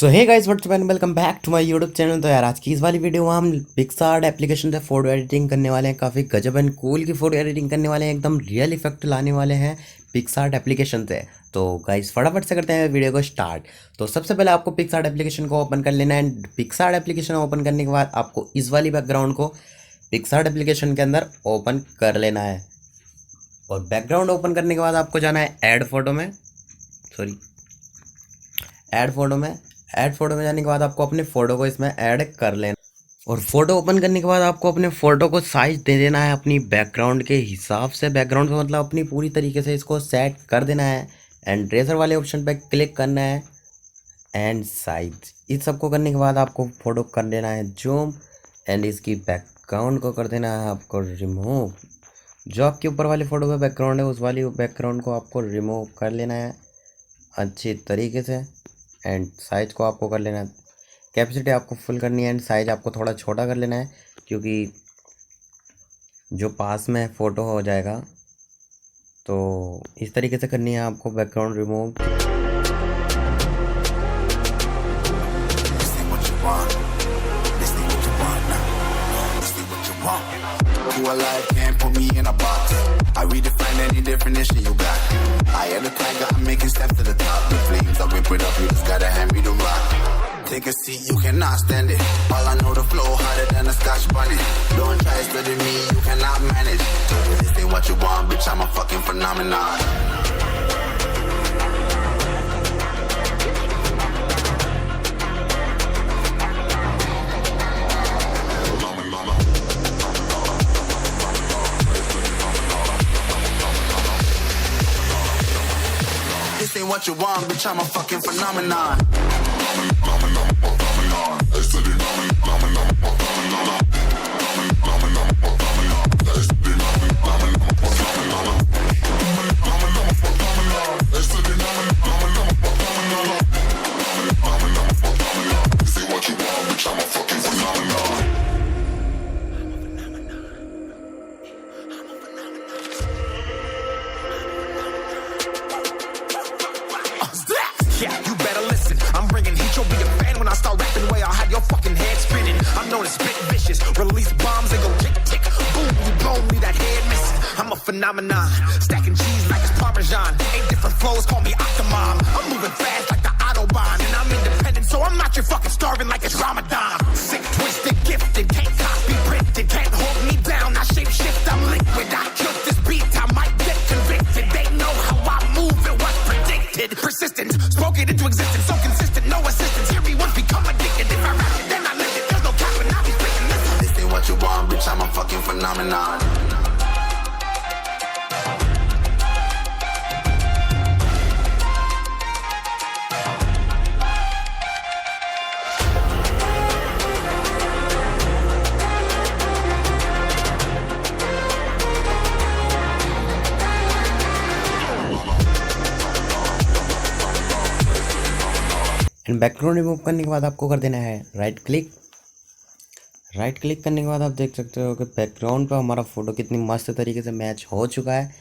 So hey guys what's up and welcome back to my YouTube channel. तो यार आज की इस वाली वीडियो में हम पिक्सार्ट एप्लीकेशन से फोटो एडिटिंग करने वाले हैं। काफ़ी गजब एंड कूल की फोटो एडिटिंग करने वाले हैं, एकदम रियल इफेक्ट लाने वाले हैं पिक्सार्ट एप्लीकेशन से। तो गाइस फटाफट से करते हैं वीडियो को स्टार्ट। तो सबसे पहले आपको पिक्सार्ट एप्लीकेशन को ओपन कर लेना है। पिक्सार्ट एप्लीकेशन ओपन करने के बाद आपको इस वाली बैकग्राउंड को पिक्सार्ट एप्लीकेशन के अंदर ओपन कर लेना है। और बैकग्राउंड ओपन करने के बाद आपको जाना है ऐड फोटो में ऐड फोटो में जाने के बाद आपको अपने फ़ोटो को इसमें ऐड कर लेना। और फोटो ओपन करने के बाद आपको अपने फ़ोटो को साइज दे देना है अपनी बैकग्राउंड के हिसाब से। बैकग्राउंड का मतलब अपनी पूरी तरीके से इसको सेट कर देना है। एंड रेजर वाले ऑप्शन पे क्लिक करना है एंड साइज। इस सबको करने के बाद आपको फ़ोटो कर देना है जूम एंड इसकी बैकग्राउंड को कर देना है आपको रिमूव। जो आपके ऊपर वाली फ़ोटो का बैकग्राउंड है उस वाली बैकग्राउंड को आपको रिमूव कर लेना है अच्छी तरीके से। एंड साइज़ को आपको कर लेना है, कैपेसिटी आपको फुल करनी है एंड साइज़ आपको थोड़ा छोटा कर लेना है क्योंकि जो पास में फ़ोटो हो जाएगा। तो इस तरीके से करनी है आपको background remove. I redefine any definition you got. I am the tiger, I'm making steps to the top. The flames, I whip it up, you just gotta hand me the rock. Take a seat, you cannot stand it. All I know, the flow harder than a Scotch bunny. Don't try studying me, you cannot manage. This ain't what you want, bitch, I'm a fucking phenomenon. This ain't what you want, bitch, I'm a fucking phenomenon. Yeah, you better listen. I'm bringing heat. You'll be a fan when I start rapping. Way I'll have your fucking head spinning. I'm known as spit vicious. Release bombs and go tick tick. Boom, you blown me that head missing. I'm a phenomenon. Stacking cheese like it's Parmesan. 8 different flows, call me Octomom. I'm moving fast like the Autobahn. And I'm independent, so I'm not your fucking starving like it's Ramadan. Sick, twisted, gifted. Can't copy, printed. Can't hold me down. I shape shift, I'm liquid. I killed this beat, I might get convicted. They know how I move, it was predicted. Persistent, spoke it into existence. So consistent, no assistance. Hear me once, become addicted. If I rap it, then I live it. There's no cap and I'll be spitting this. This ain't what you want, bitch, I'm a fucking phenomenon. And background remove करने के बाद आपको कर देना है right click करने के बाद आप देख सकते हो कि बैकग्राउंड पे हमारा फ़ोटो कितनी मस्त तरीके से मैच हो चुका है।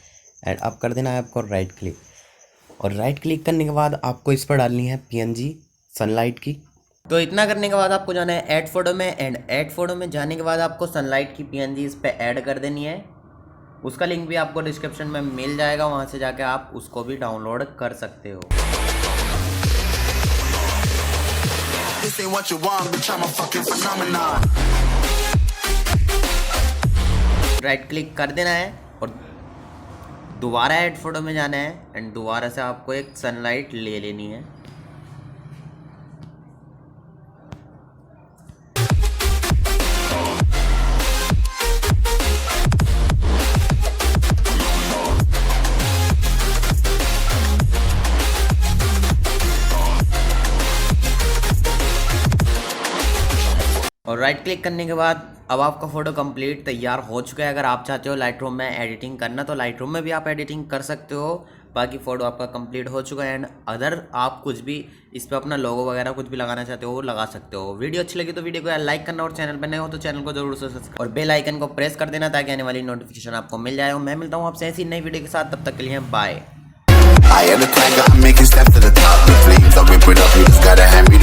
एंड अब कर देना है आपको राइट क्लिक। और राइट क्लिक करने के बाद आपको इस पर डालनी है PNG सनलाइट की। तो इतना करने के बाद आपको जाना है ऐड फोटो में। एंड ऐड फोटो में जाने के बाद आपको सनलाइट की PNG इस पर ऐड कर देनी है। उसका लिंक भी आपको डिस्क्रिप्शन में मिल जाएगा, वहाँ से जाके आप उसको भी डाउनलोड कर सकते हो। This ain't what you want, bitch, I'm a fucking phenomenon. Right click कर देना है और दोबारा ऐड फोटो में जाना है। एंड दोबारा से आपको एक सनलाइट ले लेनी है। और राइट क्लिक करने के बाद अब आपका फ़ोटो कंप्लीट तैयार हो चुका है। अगर आप चाहते हो लाइट रूम में एडिटिंग करना तो लाइट रूम में भी आप एडिटिंग कर सकते हो। बाकी फ़ोटो आपका कंप्लीट हो चुका है। एंड अदर आप कुछ भी इस पर अपना लोगो वगैरह कुछ भी लगाना चाहते हो वो लगा सकते हो। वीडियो अच्छी लगी तो वीडियो को लाइक करना और चैनल पर नए हो तो चैनल को जरूर से सब्सक्राइब और बेल आइकन को प्रेस कर देना ताकि आने वाली नोटिफिकेशन आपको मिल जाए। मैं मिलता हूँ आपसे ऐसी नई वीडियो के साथ, तब तक के लिए bye. I am the tiger, I'm making steps to the top. The flames, I whip it up, you just gotta hand me the